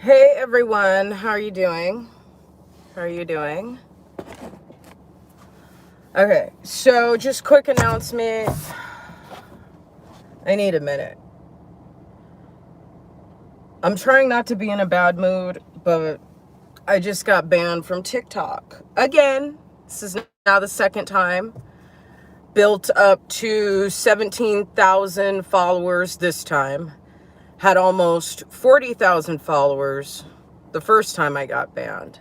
Hey everyone, how are you doing? How are you doing? Okay, so just quick announcement. I need a minute. I'm trying not to be in a bad mood, but I just got banned from TikTok. Again, this is now the second time. Built up to 17,000 followers this time. Had almost 40,000 followers the first time I got banned.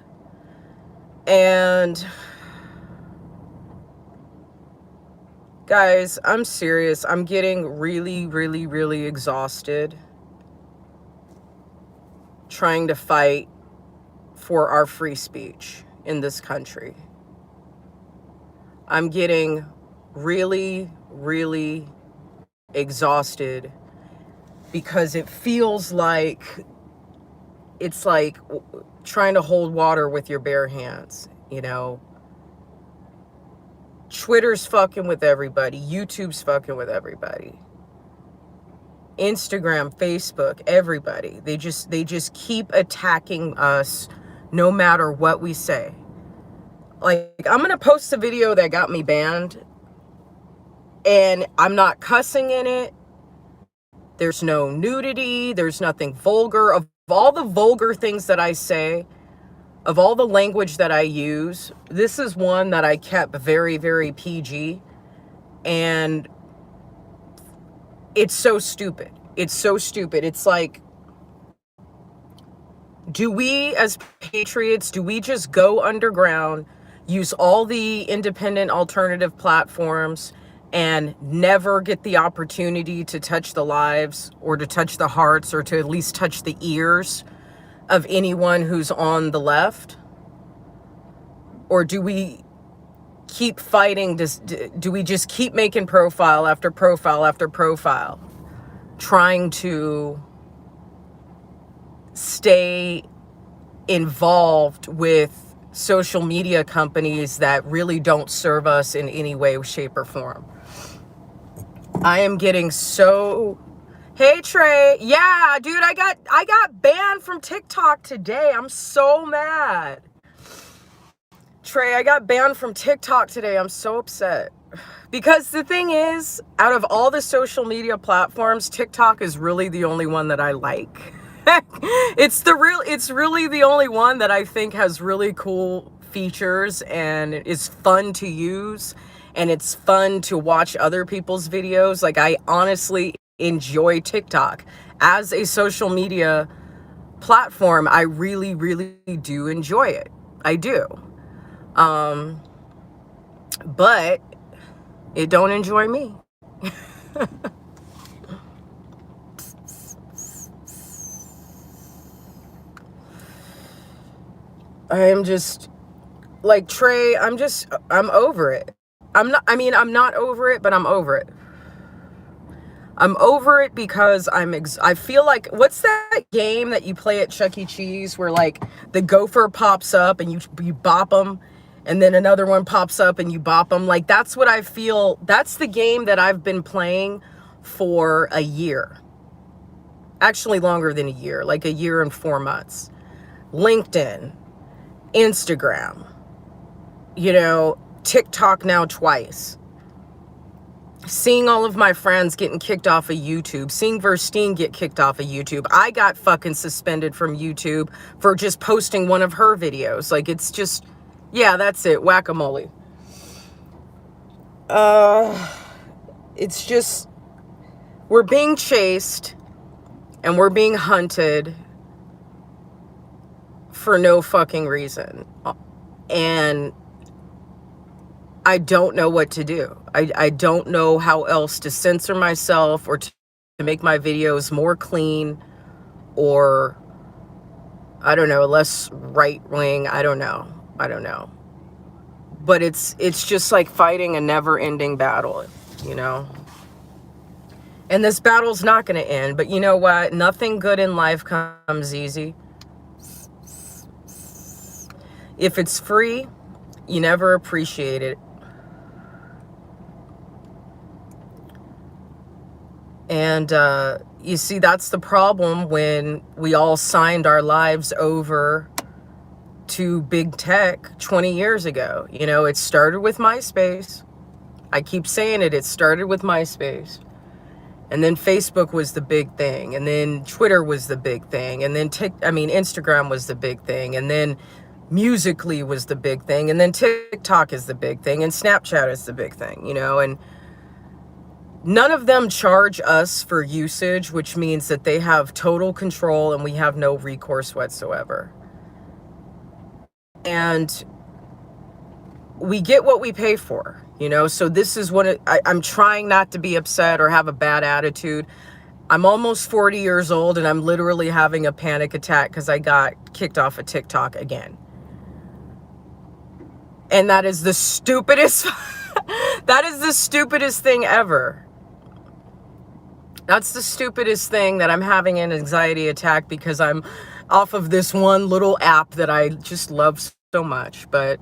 And guys, I'm serious. I'm getting really exhausted trying to fight for our free speech in this country. I'm getting really exhausted because it feels like it's like trying to hold water with your bare hands, you know? Twitter's fucking with everybody. YouTube's fucking with everybody. Instagram, Facebook, everybody. They just keep attacking us no matter what we say. Like, I'm going to post a video that got me banned, and I'm not cussing in it. There's no nudity. There's nothing vulgar. Of all the vulgar things that I say, of all the language that I use, this is one that I kept very PG. And it's so stupid. It's so stupid. It's like, do we as patriots, do we just go underground, use all the independent alternative platforms, and never get the opportunity to touch the lives or to touch the hearts or to at least touch the ears of anyone who's on the left? Or do we keep fighting? Do we just keep making profile after profile after profile, trying to stay involved with social media companies that really don't serve us in any way, shape, or form? I am getting so... Hey Trey, yeah, dude, I got banned from TikTok today. I'm so mad. Trey, I got banned from TikTok today. I'm so upset. Because the thing is, out of all the social media platforms, TikTok is really the only one that I like. It's really the only one that I think has really cool features and is fun to use, and it's fun to watch other people's videos. Like, I honestly enjoy TikTok as a social media platform. I really do enjoy it. I do. But it don't enjoy me. I am just like, Trey, I'm over it. I'm not over it, but I'm over it. I'm over it because I feel like, what's that game that you play at Chuck E. Cheese where like the gopher pops up and you bop them, and then another one pops up and you bop them? Like, that's what I feel. That's the game that I've been playing for a year. Actually longer than a year, like a year and 4 months. LinkedIn, Instagram, you know, TikTok now twice. Seeing all of my friends getting kicked off of YouTube, seeing Verstine get kicked off of YouTube. I got fucking suspended from YouTube for just posting one of her videos. Like, it's just, yeah, that's it. Whack-a-mole. It's just, we're being chased and we're being hunted for no fucking reason. And I don't know what to do. I don't know how else to censor myself or to make my videos more clean, or, I don't know, less right-wing. I don't know. But it's just like fighting a never-ending battle, you know? And this battle's not going to end. But you know what? Nothing good in life comes easy. If it's free, you never appreciate it. And, you see, that's the problem when we all signed our lives over to big tech 20 years ago. You know, it started with MySpace. I keep saying it, it started with MySpace. And then Facebook was the big thing. And then Twitter was the big thing. And then Instagram was the big thing. And then Musical.ly was the big thing. And then TikTok is the big thing. And Snapchat is the big thing, you know. And none of them charge us for usage, which means that they have total control and we have no recourse whatsoever. And we get what we pay for, you know. So this is what I'm trying not to be upset or have a bad attitude. I'm almost 40 years old and I'm literally having a panic attack because I got kicked off of TikTok again. And that is the stupidest, that is the stupidest thing ever. That's the stupidest thing, that I'm having an anxiety attack because I'm off of this one little app that I just love so much. But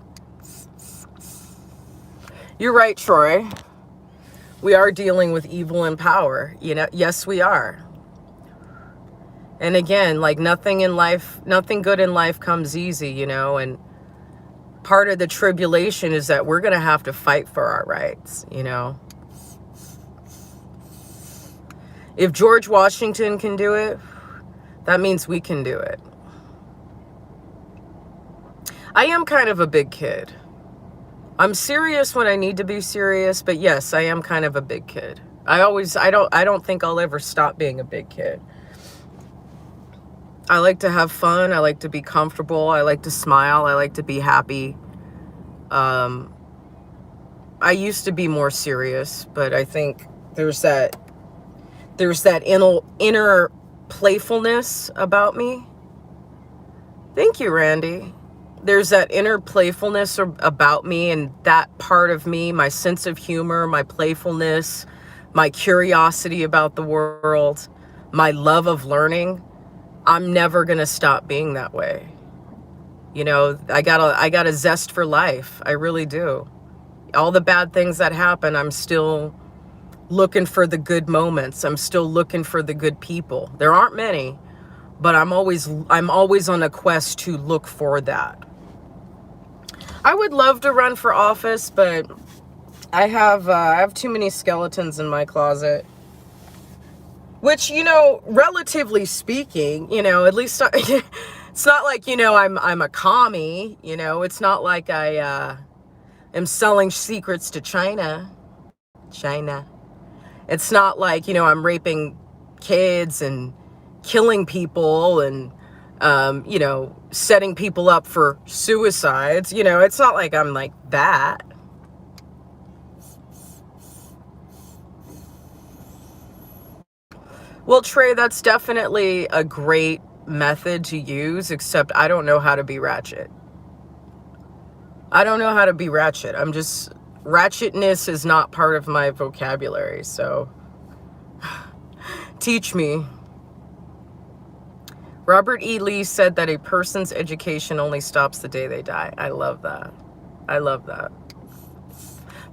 you're right, Troy. We are dealing with evil in power. You know, yes, we are. And again, like nothing good in life comes easy, you know, and part of the tribulation is that we're going to have to fight for our rights, you know. If George Washington can do it, that means we can do it. I am kind of a big kid. I'm serious when I need to be serious, but yes, I am kind of a big kid. I don't think I'll ever stop being a big kid. I like to have fun. I like to be comfortable. I like to smile. I like to be happy. I used to be more serious, but I think there's that inner playfulness about me. Thank you, Randy. There's that inner playfulness about me, and that part of me, my sense of humor, my playfulness, my curiosity about the world, my love of learning. I'm never going to stop being that way. You know, I got a zest for life. I really do. All the bad things that happen, I'm still looking for the good moments. I'm still looking for the good people. There aren't many, but I'm always on a quest to look for that. I would love to run for office, but I have too many skeletons in my closet. Which, you know, relatively speaking, you know, at least it's not like, you know, I'm a commie, you know. It's not like I am selling secrets to China. It's not like, you know, I'm raping kids and killing people and, you know, setting people up for suicides. You know, it's not like I'm like that. Well, Trey, that's definitely a great method to use, except I don't know how to be ratchet. I don't know how to be ratchet. Ratchetness is not part of my vocabulary, so teach me. Robert E. Lee said that a person's education only stops the day they die. I love that. I love that.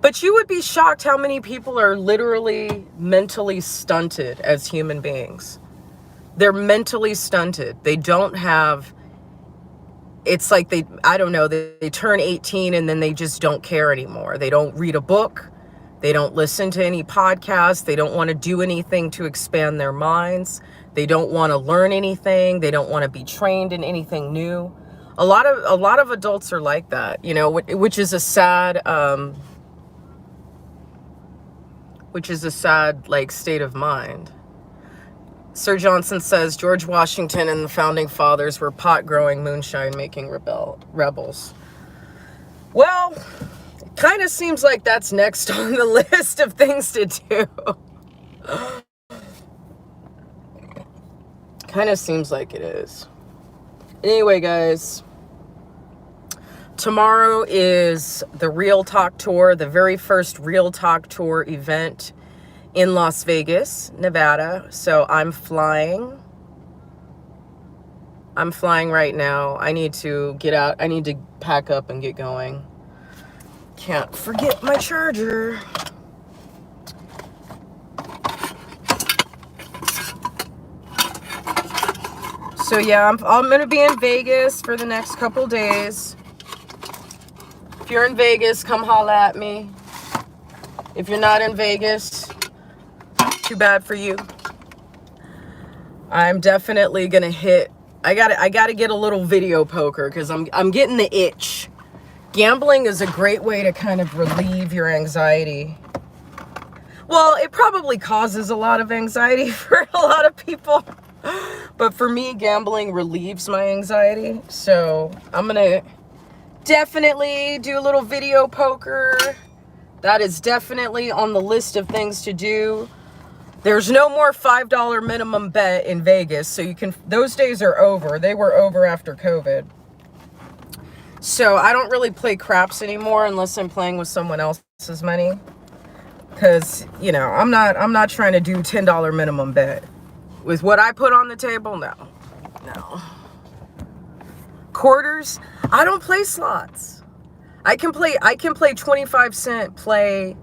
But you would be shocked how many people are literally mentally stunted as human beings. They're mentally stunted. They don't have, it's like they turn 18 and then they just don't care anymore. They don't read a book. They don't listen to any podcasts. They don't want to do anything to expand their minds. They don't want to learn anything. They don't want to be trained in anything new. A lot of adults are like that, you know, which is a sad, like, state of mind. Sir Johnson says George Washington and the founding fathers were pot-growing, moonshine-making rebels. Well, it kind of seems like that's next on the list of things to do. Kind of seems like it is. Anyway, guys, tomorrow is the Real Talk Tour, the very first Real Talk Tour event in Las Vegas, Nevada. So I'm flying. I'm flying right now. I need to get out. I need to pack up and get going. Can't forget my charger. So yeah, I'm going to be in Vegas for the next couple days. If you're in Vegas, come holla at me. If you're not in Vegas, too bad for you. I'm definitely going to hit, I got to get a little video poker because I'm getting the itch. Gambling is a great way to kind of relieve your anxiety. Well, it probably causes a lot of anxiety for a lot of people. But for me, gambling relieves my anxiety. So I'm going to definitely do a little video poker. That is definitely on the list of things to do. There's no more $5 minimum bet in Vegas. So you can, those days are over. They were over after COVID. So I don't really play craps anymore unless I'm playing with someone else's money. Because, you know, I'm not trying to do $10 minimum bet. With what I put on the table, no. Quarters, I don't play slots. I can play 25-cent play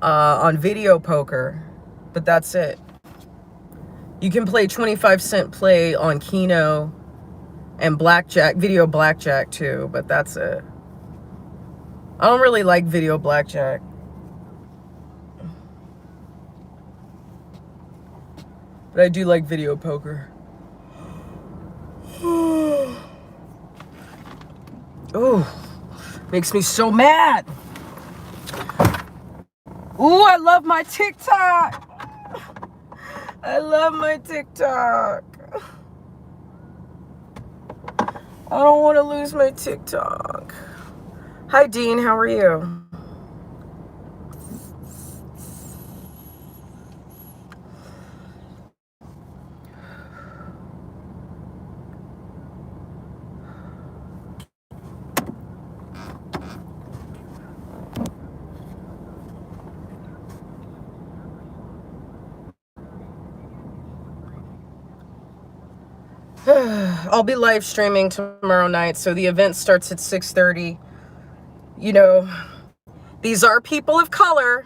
on video poker, but that's it. You can play 25-cent play on Keno and blackjack, video blackjack too, but that's it. I don't really like video blackjack. But I do like video poker. Oh, makes me so mad. Ooh, I love my TikTok. I love my TikTok. I don't want to lose my TikTok. Hi, Dean. How are you? I'll be live streaming tomorrow night, so the event starts at 6:30. You know, these are people of color,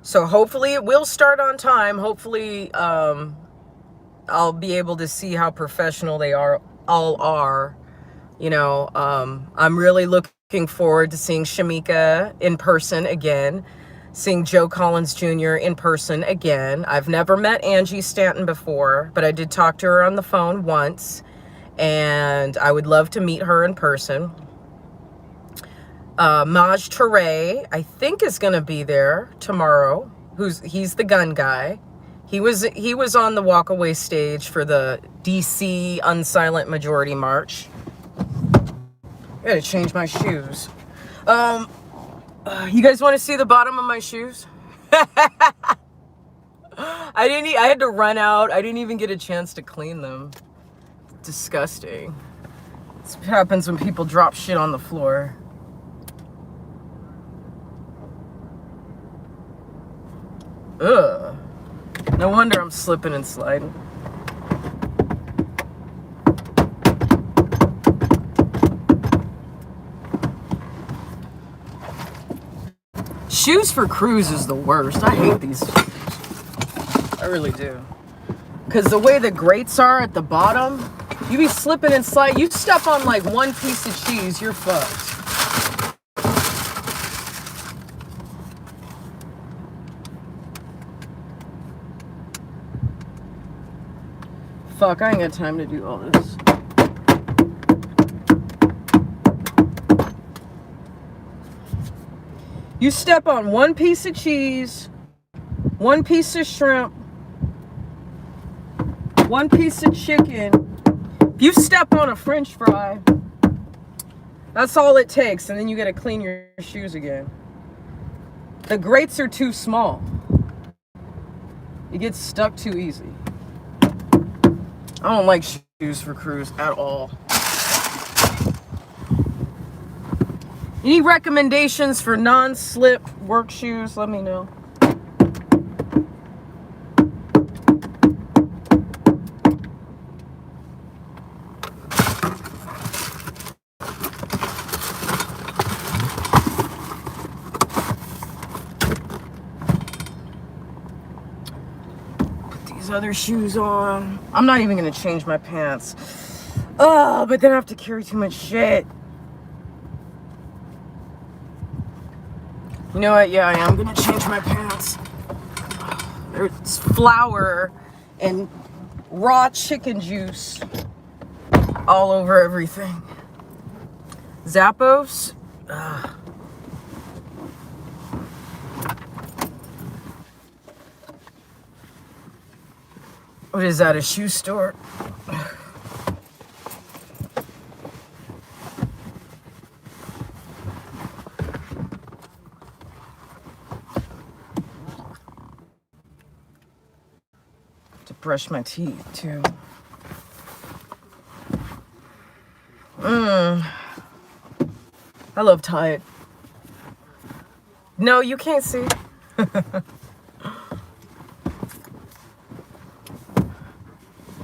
so hopefully it will start on time. Hopefully I'll be able to see how professional they all are. You know, I'm really looking forward to seeing Shamika in person again, seeing Joe Collins Jr. in person again. I've never met Angie Stanton before, but I did talk to her on the phone once, and I would love to meet her in person. Maj Touré, I think, is going to be there tomorrow. He's the gun guy. He was on the walkaway stage for the DC Unsilent Majority March. I gotta change my shoes. You guys want to see the bottom of my shoes? I had to run out. I didn't even get a chance to clean them. Disgusting. This happens when people drop shit on the floor. Ugh. No wonder I'm slipping and sliding. Shoes for cruise is the worst. I hate these shoes. I really do. Because the way the grates are at the bottom, you be slipping and sliding. You step on like one piece of cheese, you're fucked. Fuck, I ain't got time to do all this. You step on one piece of cheese, one piece of shrimp, one piece of chicken. If you step on a French fry, that's all it takes, and then you gotta clean your shoes again. The grates are too small. It gets stuck too easy. I don't like shoes for cruise at all. Any recommendations for non-slip work shoes? Let me know. Put these these other shoes on. I'm not even gonna change my pants. Oh, but then I have to carry too much shit. You know what? Yeah, I am gonna change my pants. There's flour and raw chicken juice all over everything. Zappos. Ugh. What is that, a shoe store? To brush my teeth too. I love Tide. No, you can't see.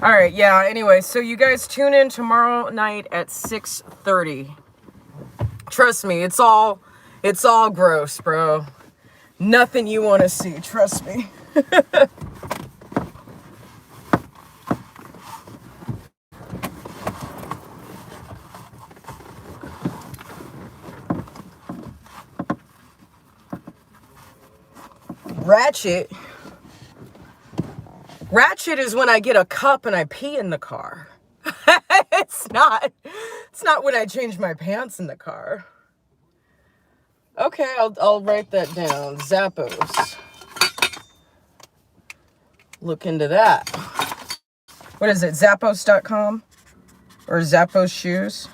All right, yeah, anyway, so you guys tune in tomorrow night at 6:30. Trust me, it's all gross, bro. Nothing you want to see, trust me. Ratchet is when I get a cup and I pee in the car. It's not when I change my pants in the car. Okay, I'll write that down. Zappos. Look into that. What is it? Zappos.com or Zappos shoes?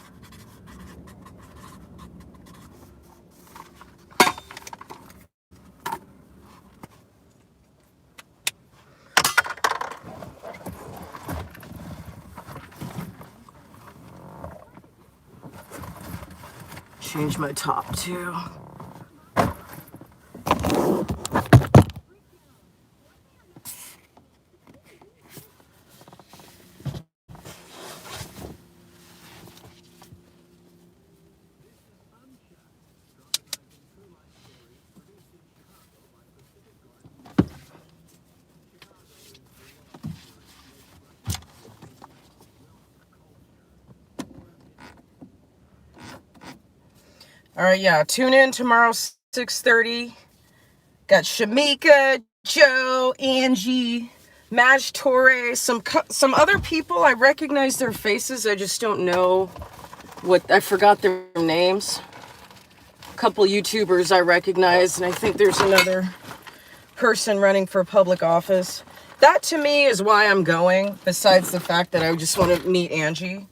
Change my top too. All right, yeah, tune in tomorrow, 6:30. Got Shamika, Joe, Angie, Maj Torre, some other people. I recognize their faces. I just don't know I forgot their names. A couple YouTubers I recognize, and I think there's another person running for public office. That to me is why I'm going, besides the fact that I just want to meet Angie.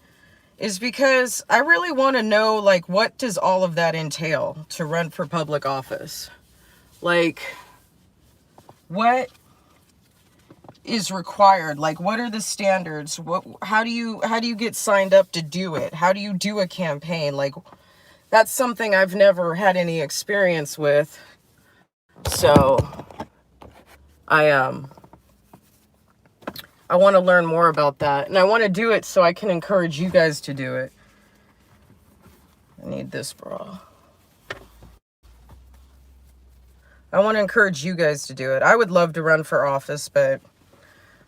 Is because I really want to know, like, what does all of that entail to run for public office? Like, what is required? Like, what are the standards? How do you get signed up to do it? How do you do a campaign? Like, that's something I've never had any experience with. So, I want to learn more about that. And I want to do it so I can encourage you guys to do it. I need this bra. I want to encourage you guys to do it. I would love to run for office, but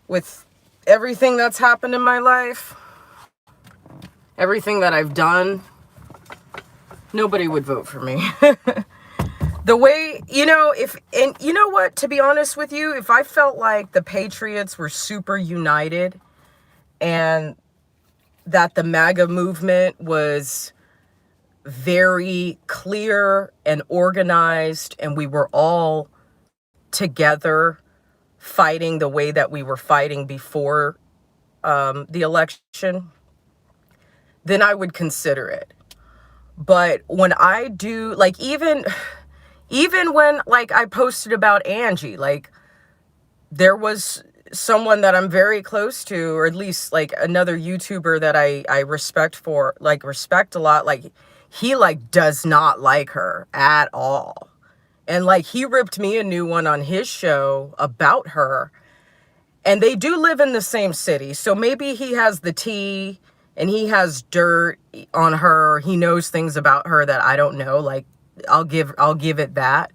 with everything that's happened in my life, everything that I've done, nobody would vote for me. The way, you know, and you know what, to be honest with you, if I felt like the Patriots were super united and that the Maga movement was very clear and organized and we were all together fighting the way that we were fighting before the election, then I would consider it. But when I do, like, even when, like, I posted about Angie, like, there was someone that I'm very close to, or at least, like, another YouTuber that I respect a lot, like, he, like, does not like her at all. And, like, he ripped me a new one on his show about her. And they do live in the same city, so maybe he has the tea and he has dirt on her. He knows things about her that I don't know, like, I'll give it that.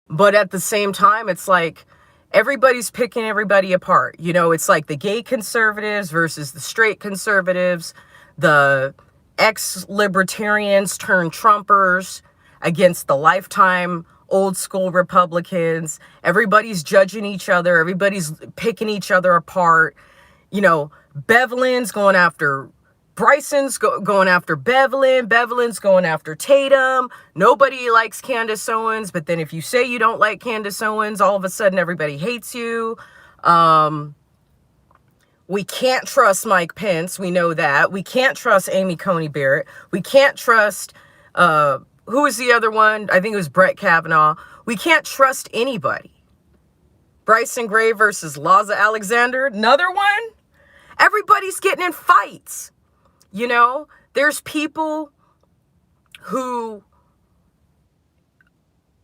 But at the same time, it's like, Everybody's picking everybody apart. You know, it's like the gay conservatives versus the straight conservatives, the ex-libertarians turned Trumpers against the lifetime old school Republicans. Everybody's judging each other. Everybody's picking each other apart. You know, Bevelin's going after Bryson's going after Bevelin. Bevelin's going after Tatum. Nobody likes Candace Owens. But then if you say you don't like Candace Owens, all of a sudden everybody hates you. We can't trust Mike Pence. We know that. We can't trust Amy Coney Barrett. We can't trust, who was the other one? I think it was Brett Kavanaugh. We can't trust anybody. Bryson Gray versus Laza Alexander. Another one. Everybody's getting in fights. You know, there's people who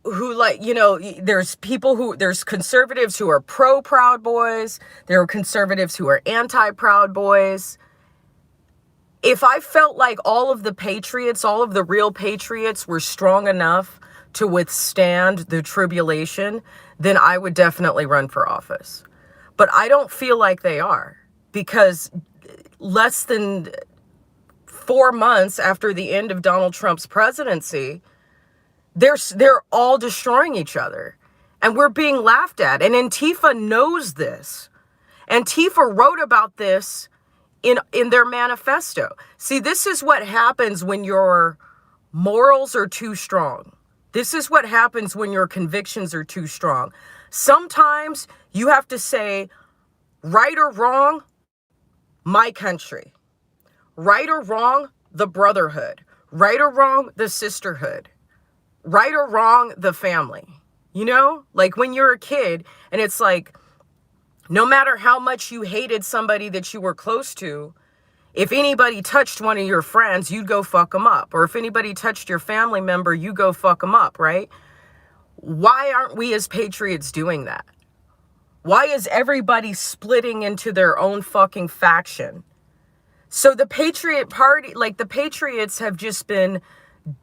like, you know, there's conservatives who are pro Proud Boys. There are conservatives who are anti Proud Boys. If I felt like all of the patriots, all of the real patriots were strong enough to withstand the tribulation, then I would definitely run for office. But I don't feel like they are, because less than 4 months after the end of Donald Trump's presidency, they're all destroying each other, and we're being laughed at. And Antifa knows this. Antifa wrote about this in their manifesto. See, this is what happens when your morals are too strong. This is what happens when your convictions are too strong. Sometimes you have to say, right or wrong, my country. Right or wrong, the brotherhood. Right or wrong, the sisterhood. Right or wrong, the family. You know, like when you're a kid and it's like, no matter how much you hated somebody that you were close to, if anybody touched one of your friends, you'd go fuck them up. Or if anybody touched your family member, you go fuck them up, right? Why aren't we as patriots doing that? Why is everybody splitting into their own fucking faction? So the Patriot Party, like the Patriots have just been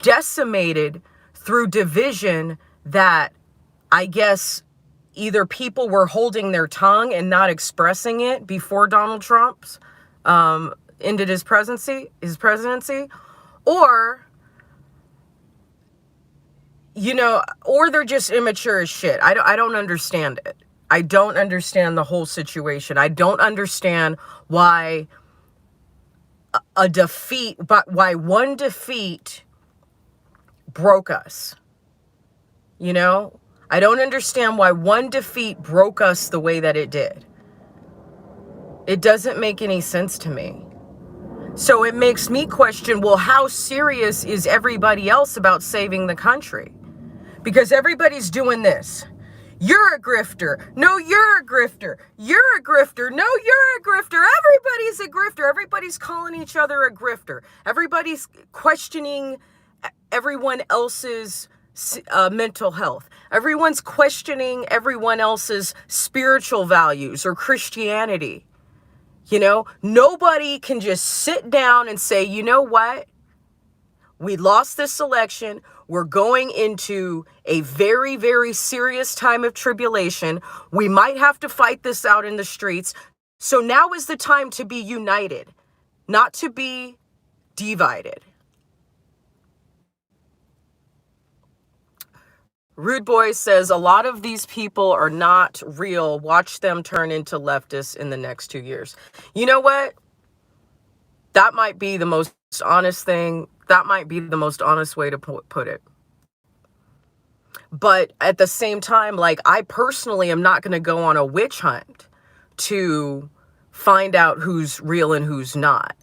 decimated through division that I guess either people were holding their tongue and not expressing it before Donald Trump's ended his presidency, or, you know, or they're just immature as shit. I don't understand it. I don't understand the whole situation. I don't understand why why one defeat broke us. You know, I don't understand why one defeat broke us the way that it did. It doesn't make any sense to me. So it makes me question, well, how serious is everybody else about saving the country? Because everybody's doing this. You're a grifter. No, you're a grifter. You're a grifter. No, you're a grifter. Everybody's a grifter. Everybody's calling each other a grifter. Everybody's questioning everyone else's mental health. Everyone's questioning everyone else's spiritual values or Christianity. You know, nobody can just sit down and say, you know what? We lost this election. We're going into a very, very serious time of tribulation. We might have to fight this out in the streets. So now is the time to be united, not to be divided. Rude Boy says, a lot of these people are not real. Watch them turn into leftists in the next 2 years. You know what? That might be the most honest thing. That might be the most honest way to put it. But at the same time, like, I personally am not going to go on a witch hunt to find out who's real and who's not.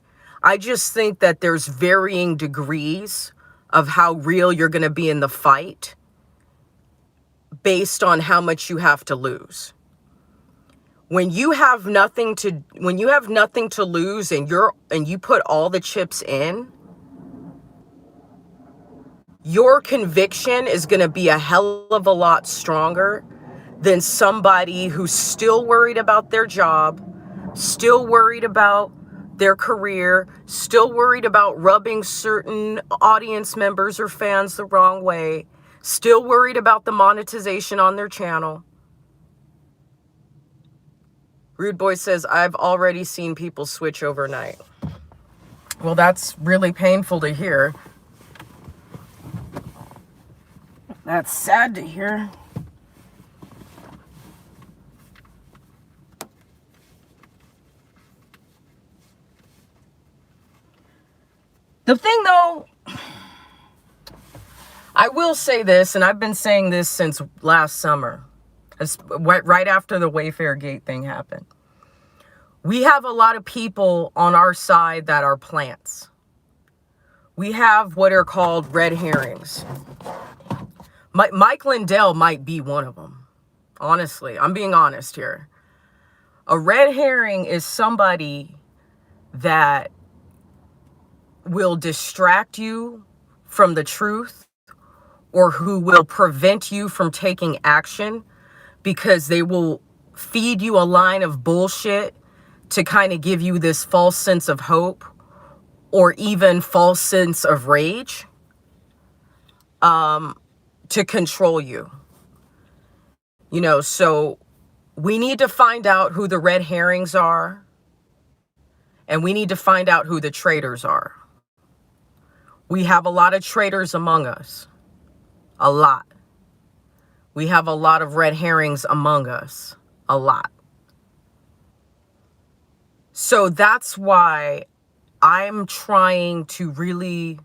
I just think that there's varying degrees of how real you're going to be in the fight based on how much you have to lose. When you have nothing to lose and you put all the chips in, your conviction is going to be a hell of a lot stronger than somebody who's still worried about their job, still worried about their career, still worried about rubbing certain audience members or fans the wrong way, still worried about the monetization on their channel. Rude Boy says, I've already seen people switch overnight. Well, that's really painful to hear. That's sad to hear. The thing, though, I will say this, and I've been saying this since last summer, right after the Wayfair Gate thing happened. We have a lot of people on our side that are plants. We have what are called red herrings. Mike Lindell might be one of them. Honestly, I'm being honest here. A red herring is somebody that will distract you from the truth, or who will prevent you from taking action because they will feed you a line of bullshit to kind of give you this false sense of hope or even false sense of rage, to control you. You know, so we need to find out who the red herrings are, and we need to find out who the traitors are. We have a lot of traitors among us. A lot. We have a lot of red herrings among us. A lot. So that's why I'm trying to really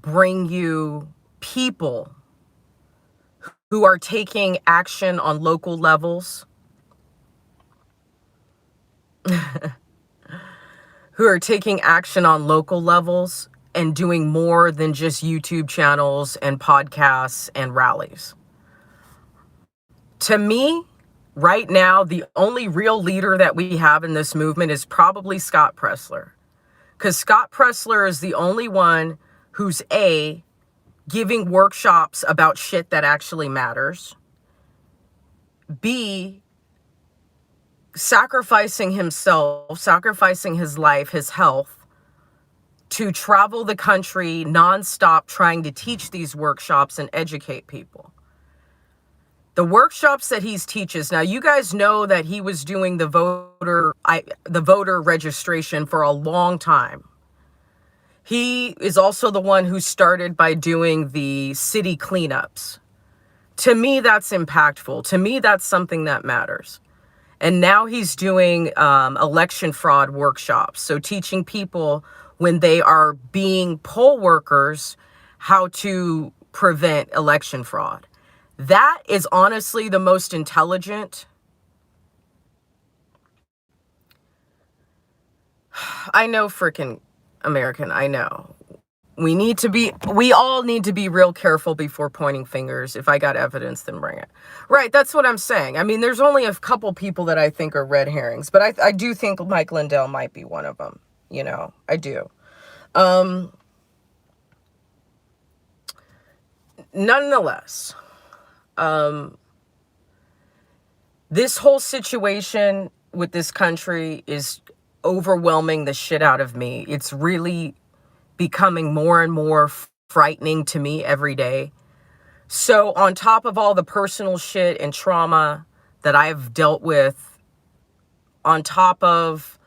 bring you people who are taking action on local levels, who are taking action on local levels and doing more than just YouTube channels and podcasts and rallies. To me, right now, the only real leader that we have in this movement is probably Scott Presler. Because Scott Presler is the only one who's A, giving workshops about shit that actually matters. B, sacrificing himself, sacrificing his life, his health, to travel the country nonstop trying to teach these workshops and educate people. The workshops that he teaches, now you guys know that he was doing the voter registration for a long time. He is also the one who started by doing the city cleanups. To me, that's impactful. To me, that's something that matters. And now he's doing election fraud workshops. So teaching people when they are being poll workers how to prevent election fraud. That is honestly the most intelligent. I know, freaking American, I know. We all need to be real careful before pointing fingers. If I got evidence, then bring it. Right, that's what I'm saying. I mean, there's only a couple people that I think are red herrings, but I do think Mike Lindell might be one of them. You know, I do. Nonetheless, this whole situation with this country is overwhelming the shit out of me. It's really becoming more and more frightening to me every day. So on top of all the personal shit and trauma that I've dealt with, on top of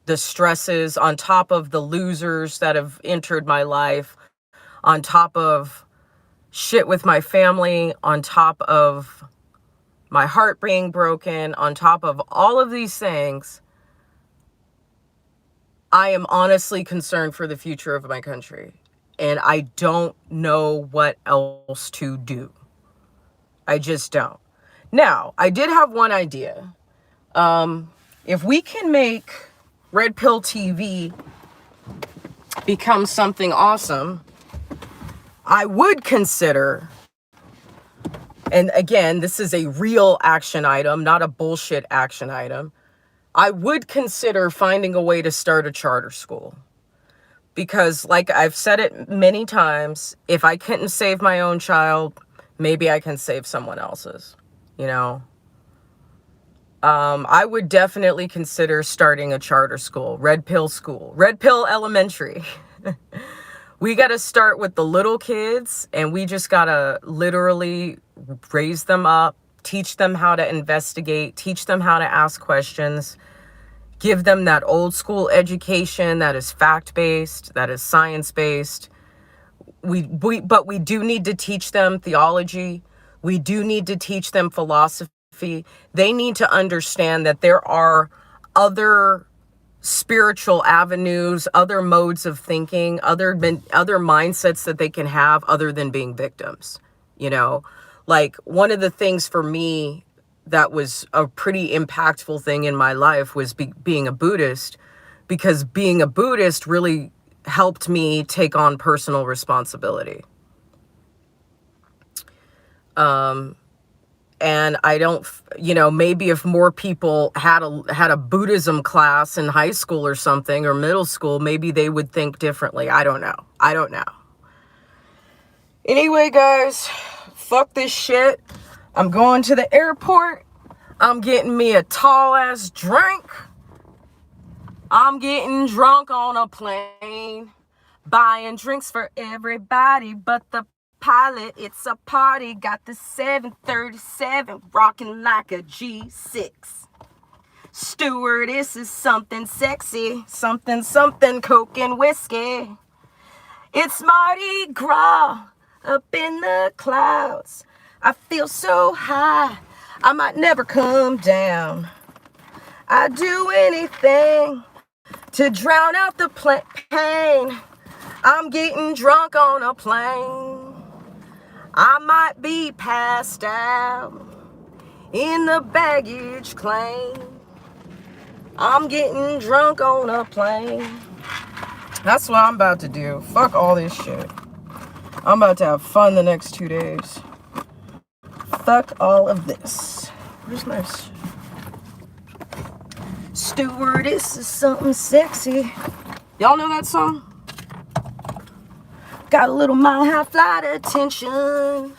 the stresses, on top of the losers that have entered my life, on top of shit with my family, on top of my heart being broken, on top of all of these things, I am honestly concerned for the future of my country. And I don't know what else to do. I just don't. Now, I did have one idea. If we can make Red Pill TV become something awesome, I would consider, and again, this is a real action item, not a bullshit action item, I would consider finding a way to start a charter school. Because, like I've said it many times, if I couldn't save my own child, maybe I can save someone else's, you know? I would definitely consider starting a charter school, Red Pill School, Red Pill Elementary. We got to start with the little kids, and we just got to literally raise them up teach them how to investigate, teach them how to ask questions, give them that old school education that is fact-based, that is science-based. But we do need to teach them theology. We do need to teach them philosophy. They need to understand that there are other spiritual avenues, other modes of thinking, other mindsets that they can have other than being victims. Like, one of the things for me that was a pretty impactful thing in my life was being a Buddhist, because being a Buddhist really helped me take on personal responsibility. And I don't, maybe if more people had a Buddhism class in high school or something, or middle school, maybe they would think differently. I don't know. Anyway, guys, fuck this shit. I'm going to the airport. I'm getting me a tall ass drink. I'm getting drunk on a plane, buying drinks for everybody but the pilot. It's a party. Got the 737 rocking like a G6. Stewardess is something sexy, something coke and whiskey. It's Mardi Gras up in the clouds. I feel so high, I might never come down. I'd do anything to drown out the pain. I'm getting drunk on a plane. I might be passed out in the baggage claim. I'm getting drunk on a plane. That's what I'm about to do. Fuck all this shit. I'm about to have fun the next 2 days. Fuck all of this. Where's my shit? Stewardess is something sexy. Y'all know that song? Got a little Mile High flight attention.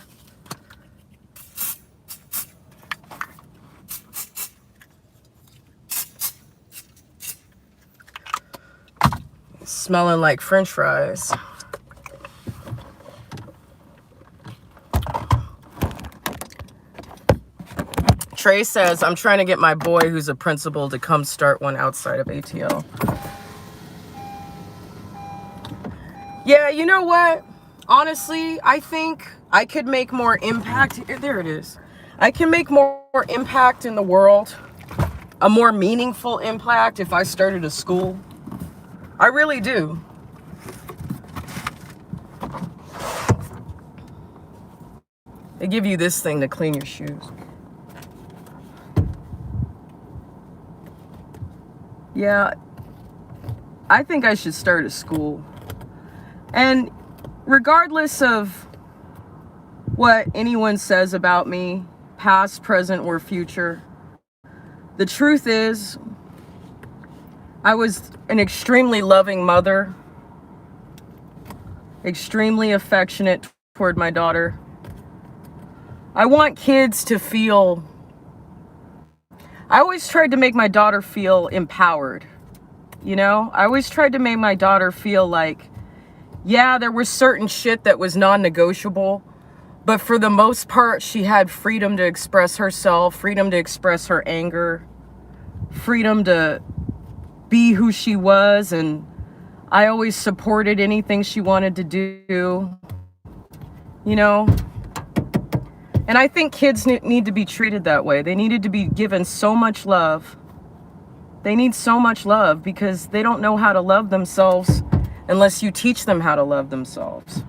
Smelling like French fries. Trey says, I'm trying to get my boy who's a principal to come start one outside of ATL. Yeah, you know what? Honestly, I think I could make more impact. There it is. I can make more impact in the world, a more meaningful impact if I started a school. I really do. They give you this thing to clean your shoes. Yeah, I think I should start a school. And regardless of what anyone says about me, past, present, or future, the truth is, I was an extremely loving mother, extremely affectionate toward my daughter. I want kids to feel, I always tried to make my daughter feel empowered. I always tried to make my daughter feel like, yeah, there was certain shit that was non-negotiable, but for the most part, she had freedom to express herself, freedom to express her anger, freedom to be who she was, and I always supported anything she wanted to do, And I think kids need to be treated that way. They needed to be given so much love. They need so much love because they don't know how to love themselves unless you teach them how to love themselves.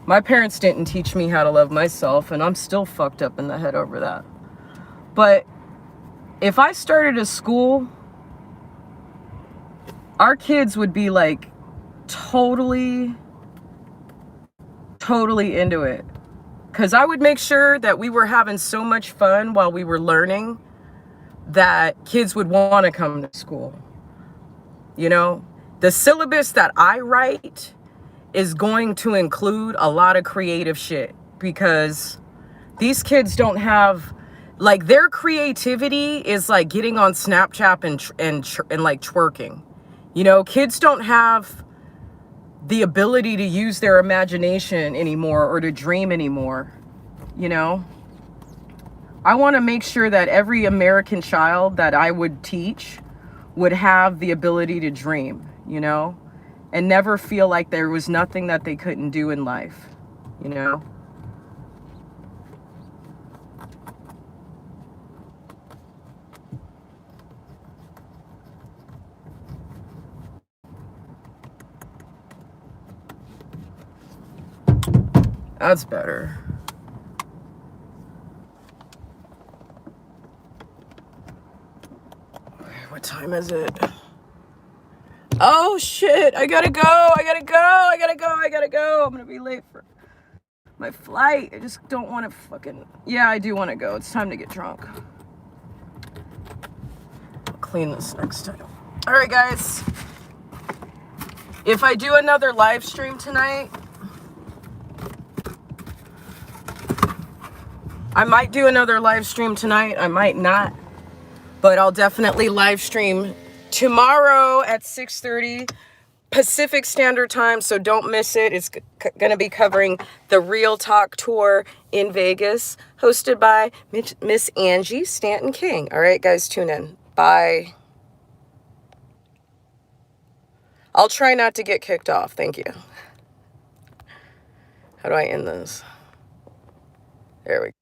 My parents didn't teach me how to love myself, and I'm still fucked up in the head over that. But if I started a school, our kids would be like totally into it. Because I would make sure that we were having so much fun while we were learning that kids would want to come to school. The syllabus that I write is going to include a lot of creative shit because these kids don't have, like, their creativity is like getting on Snapchat and like twerking. Kids don't have the ability to use their imagination anymore or to dream anymore. I want to make sure that every American child that I would teach would have the ability to dream, you know, and never feel like there was nothing that they couldn't do in life, you know. That's better. What time is it? Oh shit, I gotta go. I'm gonna be late for my flight. I just don't want to fucking... Yeah, I do want to go. It's time to get drunk. I'll clean this next time. All right, guys. If I do another live stream tonight, I might do another live stream tonight. I might not. But I'll definitely live stream tomorrow at 6:30 Pacific Standard Time, so don't miss it. It's going to be covering the Real Talk Tour in Vegas, hosted by Miss Angie Stanton King. All right, guys, tune in. Bye. I'll try not to get kicked off. Thank you. How do I end this? There we go.